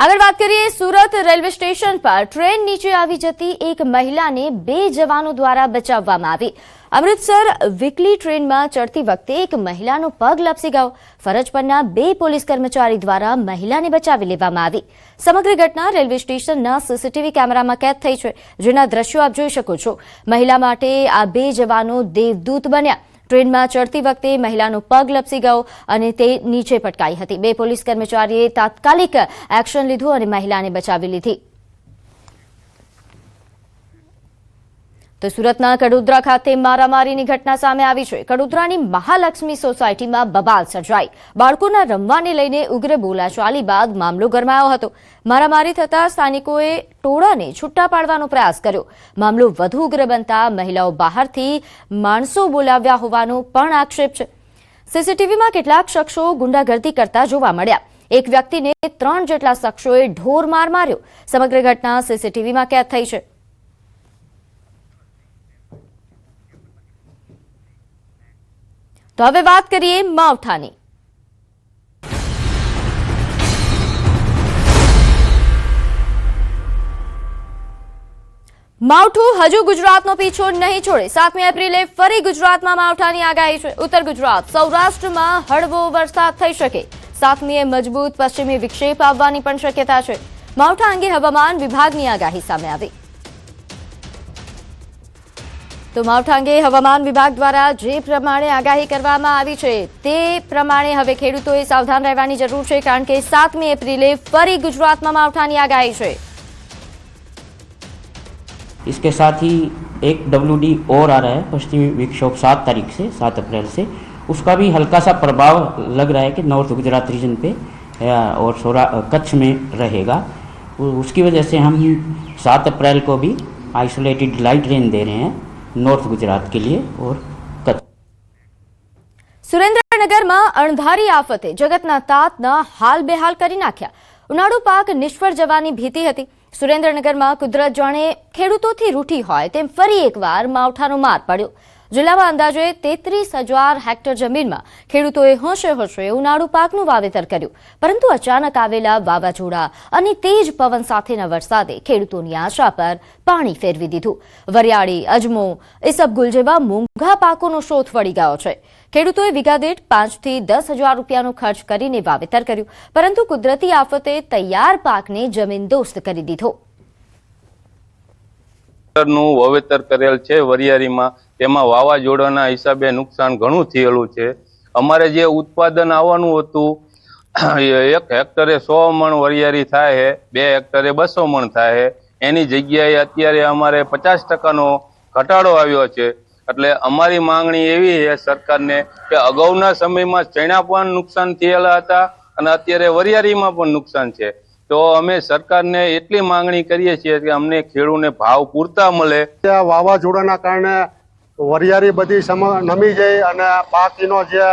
આગળ વાત કરીએ સુરત રેલવે સ્ટેશન પર ટ્રેન નીચે આવી જતી એક મહિલાને 2 જવાનો દ્વારા બચાવવામાં આવી। અમૃતસર વીકલી ટ્રેનમાં ચડતી વખતે એક મહિલાનો પગ લપસી ગયો। ફરજ પરના 2 પોલીસ કર્મચારી દ્વારા મહિલાને બચાવી લેવામાં આવી। સમગ્ર ઘટના રેલવે સ્ટેશનના સીસીટીવી કેમેરામાં કેદ થઈ છે, જેના દ્રશ્યો આપ જોઈ શકો છો। મહિલા માટે આ 2 જવાનો દેવદૂત બન્યા। ટ્રેનમાં ચડતી વખતે મહિલાનો પગ લપસી ગયો અને તે નીચે પટકાઈ હતી। 2 પોલીસ કર્મચારીએ તાત્કાલિક એક્શન લીધું અને મહિલાને બચાવી લીધી। તો સુરતના કડોદરા ખાતે મારામારીની ઘટના સામે આવી છે। કડોદરાની મહાલક્ષ્મી સોસાયટીમાં બબાલ સર્જાઈ। બાળકોના રમવાને લઈને ઉગ્ર બોલાચાલી બાદ મામલો ગરમાયો હતો। મારામારી થતા સ્થાનિકોએ ટોળાને છૂટા પાડવાનો પ્રયાસ કર્યો। મામલો વધુ ઉગ્ર બનતા મહિલાઓ બહારથી માણસો બોલાવ્યા હોવાનો પણ આક્ષેપ છે। સીસીટીવીમાં કેટલાક શખ્સો ગુંડાગર્દી કરતા જોવા મળ્યા। એક વ્યક્તિને 3 જેટલા શખ્સોએ ઢોર માર માર્યો। સમગ્ર ઘટના સીસીટીવીમાં કેદ થઈ છે। તો હવે વાત કરીએ માવઠાની। માવઠું હજુ ગુજરાતનો પીછો નહીં છોડે। 7મી એપ્રિલે ફરી ગુજરાતમાં માવઠાની આગાહી છે। ઉત્તર ગુજરાત, સૌરાષ્ટ્રમાં હળવો વરસાદ થઈ શકે। 7મીએ મજબૂત પશ્ચિમી વિક્ષેપ આવવાની પણ શક્યતા છે। માવઠા અંગે હવામાન વિભાગની આગાહી સામે આવી। તો માવઠા અંગે હવામાન વિભાગ દ્વારા જે પ્રમાણે આગાહી કરવામાં આવી છે તે પ્રમાણે હવે ખેડૂતોએ સાવધાન રહેવાની જરૂર છે, કારણ કે 7મી એપ્રિલે ફરી ગુજરાતમાં માવઠાની આગાહી છે। इसके साथ ही एक WD और आ रहा है पश्चिमी विक्षोभ 7 तारीख से 7 अप्रैल से, उसका भी हल्का सा प्रभाव लग रहा है कि नॉर्थ गुजरात रीजन पे और कच्छ में रहेगा। उसकी वजह से हम 7 अप्रैल को भी आइसोलेटेड लाइट रेन दे रहे हैं नॉर्थ गुजरात के लिए और कच्छ। સુરેન્દ્રનગરમાં અણધારી આફતે જગતના તાતના હાલ બેહાલ કરી નાખ્યા। ઉનાળુ પાક નિષ્ફળ જવાની ભીતિ હતી। સુરેન્દ્રનગરમાં કુદરત જાણે ખેડૂતોથી રૂઠી હોય તેમ ફરી એકવાર માવઠાનો માર પડ્યો। જિલ્લામાં અંદાજે 33,000 હેક્ટર જમીનમાં ખેડૂતોએ હોંશે હોંશે ઉનાળુ પાકનું વાવેતર કર્યું, પરંતુ અચાનક આવેલા વાવાઝોડા અને તેજ પવન સાથેના વરસાદે ખેડૂતોની આશા પર પાણી ફેરવી દીધું। વરિયાળી, અજમો, ઈસબગુલ જેવા મોંઘા પાકોનો શોધ વળી ગયો છે। ખેડૂતોએ વીઘા દીઠ 5 થી 10,000 રૂપિયાનો ખર્ચ કરીને વાવેતર કર્યું, પરંતુ કુદરતી આફતે તૈયાર પાકને જમીનદોસ્ત કરી દીધો। નું વાવેતર કરેલ છે વરિયાળીમાં, તેમાં વાવાઝોડાના હિસાબે નુકસાન ઘણું થયેલું છે। અમારે જે ઉત્પાદન આવવાનું હતું 1 હેક્ટરે 100 મણ વરિયાળી થાય છે, 2 હેક્ટરે 200 મણ થાય છે, એની જગ્યાએ અત્યારે અમારે 50% ઘટાડો આવ્યો છે। એટલે અમારી માંગણી એવી છે સરકારને કે અગાઉના સમયમાં ચણા પણ નુકસાન થયેલા હતા અને અત્યારે વરિયાળીમાં પણ નુકસાન છે। તો અમે સરકારને એટલી માંગણી કરીએ છીએ કે અમને ખેડૂતને ભાવ પૂરતા મળે। વાવાઝોડાના કારણે વરિયાળી બધી નમી જાય અને પાકનો જે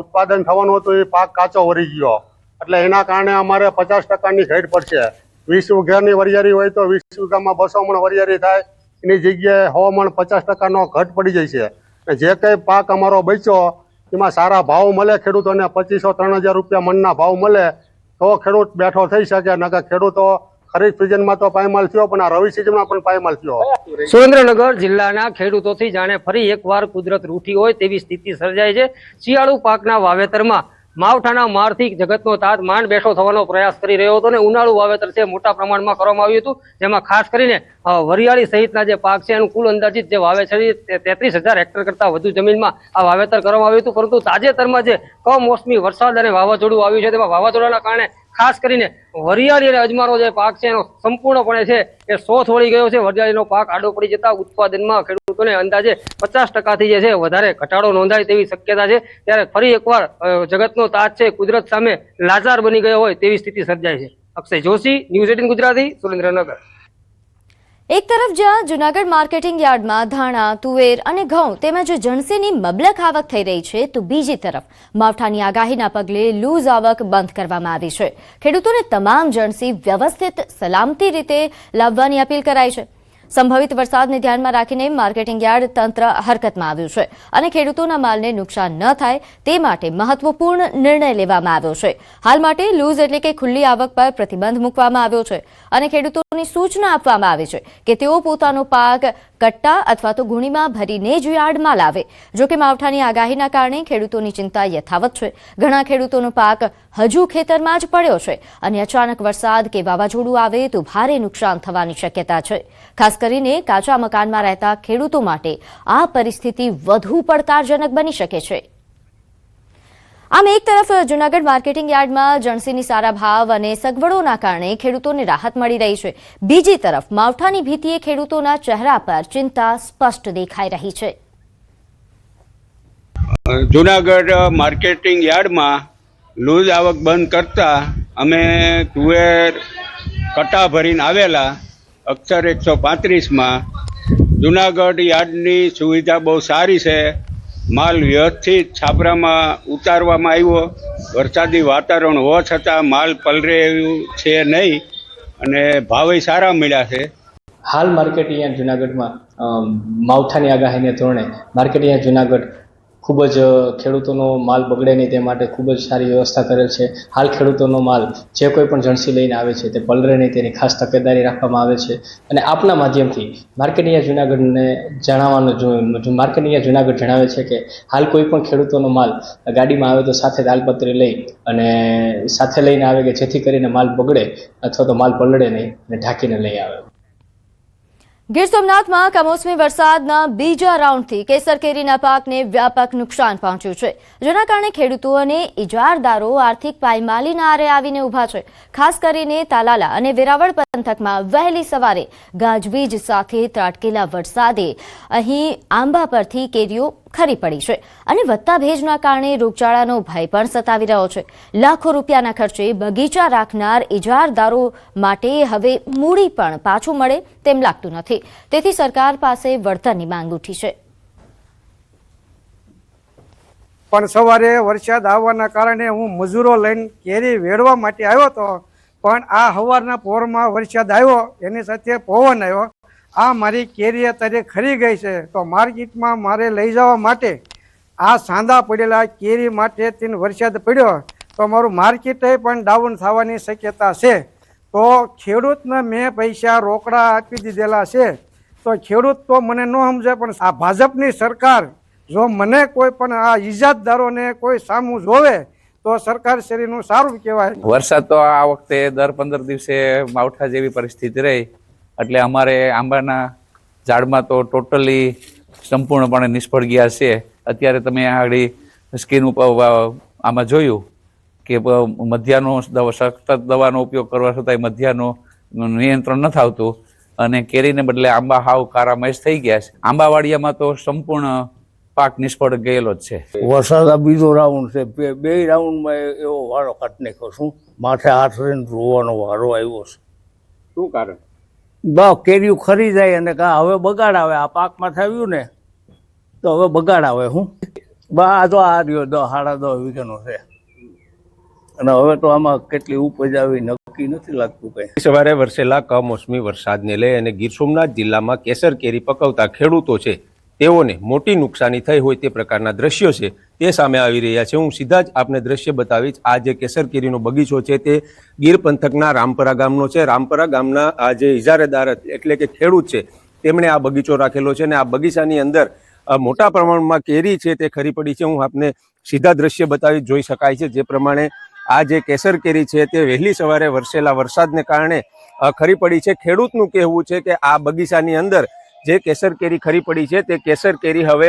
ઉત્પાદન થવાનું હતું એ પાક કાચો વરી ગયો, એટલે એના કારણે અમારે 50%ની ઘટ પડશે। 20 વીઘાની વરિયાળી હોય તો 20 વીઘામાં 200 મણ વરિયાળી થાય, એની જગ્યાએ 100 મણ 50%નો ઘટ પડી જાય છે। જે કંઈ પાક અમારો બચ્યો એમાં સારા ભાવ મળે ખેડૂતોને, 2500-3000 રૂપિયા મણના ભાવ મળે તો ખેડૂત બેઠો થઈ શકે। નકર ખેડૂતો ખરીફ સિઝનમાં તો પાયમાલ થયો, પણ આ રવિ સિઝનમાં પણ પાયમાલ થયો। સુરેન્દ્રનગર જિલ્લાના ખેડૂતોથી જાણે ફરી એકવાર કુદરત રૂઠી હોય તેવી સ્થિતિ સર્જાઈ છે। શિયાળુ પાકના વાવેતરમાં માવઠાના મારથી જગતનો તાત માંડ બેઠો થવાનો પ્રયાસ કરી રહ્યો હતો અને ઉનાળુ વાવેતર છે મોટા પ્રમાણમાં કરવામાં આવ્યું હતું, જેમાં ખાસ કરીને વરિયાળી સહિતના જે પાક છે એનું કુલ અંદાજિત જે વાવેતર છે 33,000 હેક્ટર કરતા વધુ જમીનમાં આ વાવેતર કરવામાં આવ્યું હતું। પરંતુ તાજેતરમાં જે કમોસમી વરસાદ અને વાવાઝોડું આવ્યું છે તેમાં વાવાઝોડાના કારણે ખાસ કરીને વરિયાળી અને અજમાનો જે પાક છે એનો સંપૂર્ણપણે છે એ શોથ વળી ગયો છે। વરિયાળીનો પાક આડો પડી જતા ઉત્પાદનમાં ખેડૂતોને અંદાજે 50%થી જે છે વધારે ઘટાડો નોંધાય તેવી શક્યતા છે। ત્યારે ફરી એકવાર જગતનો તાત છે કુદરત સામે લાચાર બની ગયો હોય તેવી સ્થિતિ સર્જાય છે। અક્ષય જોશી, ન્યૂઝ 18 ગુજરાતી, સુરેન્દ્રનગર। એક તરફ જ્યાં જૂનાગઢ માર્કેટિંગ યાર્ડમાં ધાણા, તુવેર અને ઘઉં તેમજ જણસીની મબલક આવક થઈ રહી છે, તો બીજી તરફ માવઠાની આગાહીના પગલે લૂઝ આવક બંધ કરવામાં આવી છે। ખેડૂતોને તમામ જણસી વ્યવસ્થિત સલામતી રીતે લાવવાની અપીલ કરાઈ છે। સંભવિત વરસાદને ધ્યાનમાં રાખીને માર્કેટિંગ યાર્ડ તંત્ર હરકતમાં આવ્યું છે અને ખેડૂતોના માલને નુકસાન ન થાય તે માટે મહત્વપૂર્ણ નિર્ણય લેવામાં આવ્યો છે. હાલ માટે લૂઝ એટલે કે ખુલ્લી આવક પર પ્રતિબંધ મૂકવામાં આવ્યો છે અને ખેડૂતોની સૂચના આપવામાં આવી છે કે તેઓ પોતાનો પાક કટ્ટા અથવા તો ગુણીમાં ભરીને જ યાર્ડમાં લાવે. જોકે માવઠાની આગાહીના કારણે ખેડૂતોની ચિંતા યથાવત છે. ઘણા ખેડૂતોનો પાક હજુ ખેતરમાં જ પડ્યો છે અને અચાનક વરસાદ કે વાવાઝોડું આવે તો ભારે નુકસાન થવાની શક્યતા છે. ખાસ કરીને કાચા મકાનમાં રહેતા ખેડૂતો માટે આ પરિસ્થિતિ વધુ પડકારજનક બની શકે છે. આમ એક તરફ જૂનાગઢ માર્કેટિંગ યાર્ડમાં જણસીની સારા ભાવ અને સગવડોના કારણે ખેડૂતોને રાહત મળી રહી છે. બીજી તરફ માવઠાની ભીતિએ ખેડૂતોના ચહેરા પર ચિંતા સ્પષ્ટ દેખાઈ રહી છે. જૂનાગઢ માર્કેટિંગ યાર્ડમાં લૂઝ આવક બંધ કરતા અમે તુવેર કટ્ટા ભરીને આવેલા અક્ષર 135માં. જૂનાગઢ યાર્ડની સુવિધા બહુ સારી છે. માલ વ્યવસ્થિત છાપરામાં ઉતારવામાં આવ્યો. વરસાદી વાતાવરણ હોવા છતાં માલ પલરે એવું છે નહીં અને ભાવે સારા મળ્યા છે. હાલ માર્કેટિંગ યાર્ડ જૂનાગઢમાં માવઠાની આગાહીને ધોરણે માર્કેટિંગ યાર્ડ જૂનાગઢ ખૂબ જ ખેડૂતોનો માલ બગડે નહીં તે માટે ખૂબ જ સારી વ્યવસ્થા કરેલ છે. હાલ ખેડૂતોનો માલ જે કોઈ પણ જણસી લઈને આવે છે તે પલરે નહીં તેની ખાસ તકેદારી રાખવામાં આવે છે અને આપના માધ્યમથી માર્કેટિંગ યાર્ડ જૂનાગઢને જણાવવાનું માર્કેટિંગ યાર્ડ જૂનાગઢ જણાવે છે કે હાલ કોઈ પણ ખેડૂતોનો માલ ગાડીમાં આવે તો સાથે તાલપત્રી લઈ અને સાથે લઈને આવે કે જેથી કરીને માલ બગડે અથવા તો માલ પલળે નહીં અને ઢાંકીને લઈ આવે. ગીર સોમનાથમાં કમોસમી વરસાદના બીજા રાઉન્ડથી કેસર કેરીના પાકને વ્યાપક નુકસાન પહોંચ્યું છે, જેના કારણે ખેડૂતો અને ઇજારદારો આર્થિક પાયમાલીના આરે આવીને ઊભા છે. ખાસ કરીને તાલાલા અને વેરાવળ પંથકમાં વહેલી સવારે ગાજવીજ સાથે ત્રાટકેલા વરસાદે અહીં આંબા પરથી કેરીઓ ખરી પડી છે અને વધતા ભેજના કારણે રોગચાળાનો ભય પણ સતાવી રહ્યો છે. લાખો રૂપિયાના ખર્ચે બગીચા રાખનાર ઇજારદારો માટે હવે મૂડી પણ પાછું મળે તેમ લાગતું નથી. તેથી સરકાર પાસે વળતરની માંગ ઉઠી છે. પણ સવારે વરસાદ આવવાના કારણે હું મજૂરો લઈને કેરી વેડવા માટે આવ્યો હતો, પણ આ સવારના પોરમાં વરસાદ આવ્યો, એની સાથે પવન આવ્યો. આ મારી કેરી અત્યારે ખરી ગઈ છે, તો માર્કેટમાં મારે લઈ જવા માટે આ સાંધા પડેલા કેરી માટે તેને વરસાદ પડ્યો તો મારું માર્કેટ પણ ડાઉન થવાની શક્યતા છે. તો ખેડૂતને મેં પૈસા રોકડા આપી દીધેલા છે, તો ખેડૂત તો મને ન સમજે, પણ આ ભાજપની સરકાર જો મને કોઈ પણ આ ઇજાદદારોને કોઈ સામું જોવે તો સરકાર શ્રીનું સારું કહેવાય. વરસાદ તો આ વખતે દર 15 દિવસે માવઠા જેવી પરિસ્થિતિ રહી, એટલે અમારે આંબાના ઝાડમાં તો ટોટલી સંપૂર્ણપણે નિષ્ફળ ગયા છે. અત્યારે તમે આગળ સ્કીન ઉપર આમાં જોયું કે મધ્યાનો સખત દવાનો ઉપયોગ કરવા છતાંય મધ્યાનું નિયંત્રણ નથી આવતું અને કેરીને બદલે આંબા હાવ કારામય થઈ ગયા છે. આંબાવાડિયામાં તો સંપૂર્ણ પાક નિષ્ફળ ગયેલો જ છે. વરસાદ આ બીજો રાઉન્ડ છે, બે રાઉન્ડમાં એવો વારો કાઢી નાખ્યો. શું માથે હાથ રહીને રોવાનો વારો આવ્યો છે. શું કારણ? કેરીઓ ખરી જાય અને હવે બગાડ આવે. આ પાકમાં થયું ને તો હવે બગાડ આવે. હું આ તો આ રહ્યો 10-10.5 વીઘાનો છે અને હવે તો આમાં કેટલી ઉપજ આવી નક્કી નથી લાગતું કઈ. સવારે વરસેલા કમોસમી વરસાદને લઈ અને ગીર સોમનાથ જિલ્લામાં કેસર કેરી પકવતા ખેડૂતો છે તેઓને મોટી નુકસાની થઈ હોય તે પ્રકારના દ્રશ્યો છે તે સામે આવી રહ્યા છે. હું સીધા જ આપને દ્રશ્ય બતાવીશ. આ જે કેસર કેરીનો બગીચો છે તે ગીર પંથકના રામપરા ગામનો છે. રામપરા ગામના આ જે ઇજારેદાર એટલે કે ખેડૂત છે તેમણે આ બગીચો રાખેલો છે અને આ બગીચાની અંદર મોટા પ્રમાણમાં કેરી છે તે ખરી પડી છે. હું આપને સીધા દ્રશ્ય બતાવી જોઈ શકાય છે. જે પ્રમાણે આ જે કેસર કેરી છે તે વહેલી સવારે વરસેલા વરસાદને કારણે ખરી પડી છે. ખેડૂતનું કહેવું છે કે આ બગીચાની અંદર જે કેસર કેરી ખરી પડી છે તે કેસર કેરી હવે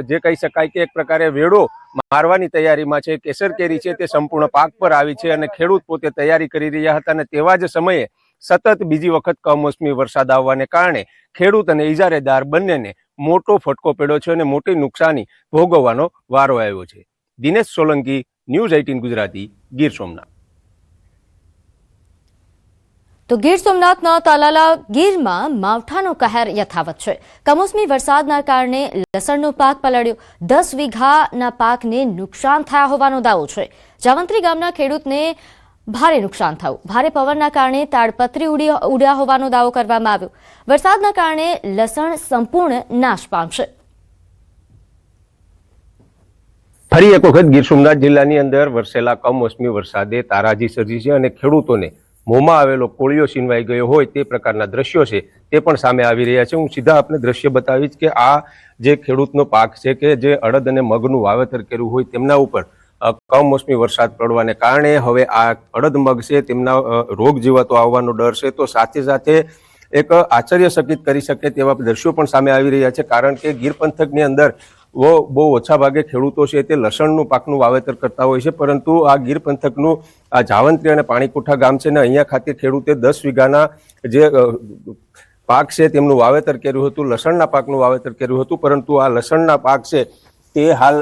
જે કહી શકાય કે એક પ્રકારે વેડો મારવાની તૈયારીમાં છે. કેસર કેરી છે તે સંપૂર્ણ પાક પર આવી છે અને ખેડૂત પોતે તૈયારી કરી રહ્યા હતા અને તેવા જ સમયે સતત બીજી વખત કમોસમી વરસાદ આવવાને કારણે ખેડૂત અને ઇજારેદાર બંનેને મોટો ફટકો પડ્યો છે અને મોટી નુકસાની ભોગવવાનો વારો આવ્યો છે. દિનેશ સોલંકી, ન્યૂઝ 18 ગુજરાતી, ગીર સોમનાથ. તો ગીર સોમનાથના તાલાલા ગીરમાં માવઠાનો કહેર યથાવત છે. કમોસમી વરસાદના કારણે લસણનો પાક પલળ્યો. 10 વીઘાના પાકને નુકસાન થયા હોવાનો દાવો છે. જાવંત્રી ગામના ખેડૂતને ભારે નુકસાન થયું. ભારે પવનના કારણે તાડપત્રી ઉડ્યા હોવાનો દાવો કરવામાં આવ્યો. વરસાદના કારણે લસણ સંપૂર્ણ નાશ પામશે. ફરી એક વખત ગીર સોમનાથ જિલ્લાની અંદર વરસેલા કમોસમી વરસાદે તારાજી સર્જી છે અને ખેડૂતોને મોંમાં આવેલો કોળિયો છીનવાઈ ગયો હોય તે પ્રકારના દ્રશ્યો છે તે પણ સામે આવી રહ્યા છે. હું સીધા આપને દ્રશ્ય બતાવીશ કે આ જે ખેડૂતનો પાક છે કે જે અડદ અને મગનું વાવેતર કર્યું હોય તેમના ઉપર કમોસમી વરસાદ પડવાને કારણે હવે આ અડદ મગ છે તેમના રોગ જીવાતો આવવાનો ડર છે. તો સાથે સાથે એક આશ્ચર્યચકિત કરી શકે તેવા દ્રશ્યો પણ સામે આવી રહ્યા છે, કારણ કે ગીર પંથકની અંદર બહુ ઓછા ભાગે ખેડૂતો છે તે લસણનું પાકનું વાવેતર કરતા હોય છે, પરંતુ આ ગીર પંથકનું આ જાવંત્રી અને પાણીકોઠા ગામ છે ને અહીંયા ખાતે ખેડૂતે 10 વીઘાના જે પાક છે તેમનું વાવેતર કર્યું હતું, લસણના પાકનું વાવેતર કર્યું હતું, પરંતુ આ લસણના પાક છે તે હાલ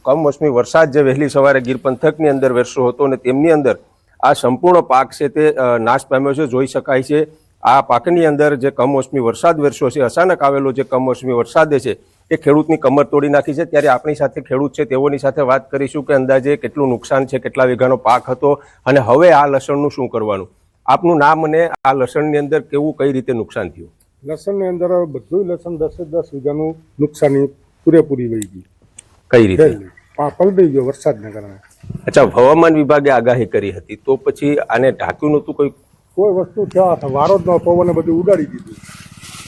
કમોસમી વરસાદ જે વહેલી સવારે ગીર પંથકની અંદર વરસ્યો હતો અને તેમની અંદર આ સંપૂર્ણ પાક છે તે નાશ પામ્યો છે. જોઈ શકાય છે આ પાકની અંદર જે કમોસમી વરસાદ વરસ્યો છે, અચાનક આવેલો જે કમોસમી વરસાદે છે એ ખેડૂતની કમર તોડી નાખી છે. ત્યારે આપણી સાથે ખેડૂત છે તેઓની સાથે વાત કરીશું કે અંદાજે કેટલું નુકસાન છે, કેટલા વીઘાનો પાક હતો અને હવે આ લસણનું શું કરવાનું. આપનું નામ અને આ લસણની અંદર કેવું કઈ રીતે નુકસાન થયું? લસણની અંદર બધું લસણ 10 વીઘાનું નુકસાની પૂરેપૂરી વહી ગઈ. કઈ રીતે? પલળી ગયો વરસાદના કારણે. અચ્છા, હવામાન વિભાગે આગાહી કરી હતી તો પછી આને ઢાંક્યું નહોતું? કોઈ વસ્તુ થયા વારો જ ન, પવને બધું ઉડાડી દીધું.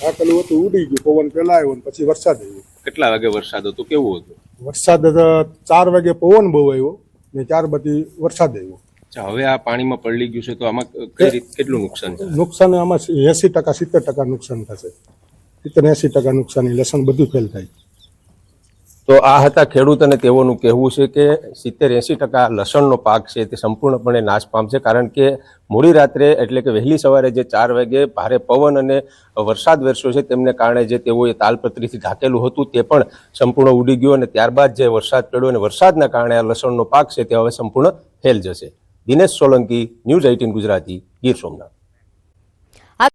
આ પેલું હતું ઉડી ગયું, પવન પેલા આવ્યો ને પછી વરસાદ આવ્યો. કેટલા વાગે વરસાદ હતો, કેવું હતું વરસાદ? 4 વાગે પવન બહુ આવ્યો ને 4 પછી વરસાદ આવ્યો. હવે આ પાણીમાં પલળી ગયું છે તો આમાં કઈ રીતે કેટલું નુકસાન છે? નુકસાન આમાં 80% 70% નુકસાન થશે. 70-80% નુકસાની લસણ બધું ફેલ થાય. તો આ હતા ખેડૂત અને તેઓનું કહેવું છે કે 70-80% લસણનો પાક છે તે સંપૂર્ણપણે નાશ પામશે, કારણ કે મોડી રાત્રે એટલે કે વહેલી સવારે જે 4 વાગે ભારે પવન અને વરસાદ વરસ્યો છે તેમને કારણે જે તેઓએ તાલપત્રીથી ઢાંકેલું હતું તે પણ સંપૂર્ણ ઉડી ગયું અને ત્યારબાદ જે વરસાદ પડ્યો અને વરસાદના કારણે આ લસણનો પાક છે તે હવે સંપૂર્ણ ફેલ જશે. દિનેશ સોલંકી, ન્યૂઝ 18 ગુજરાતી, ગીર સોમનાથ.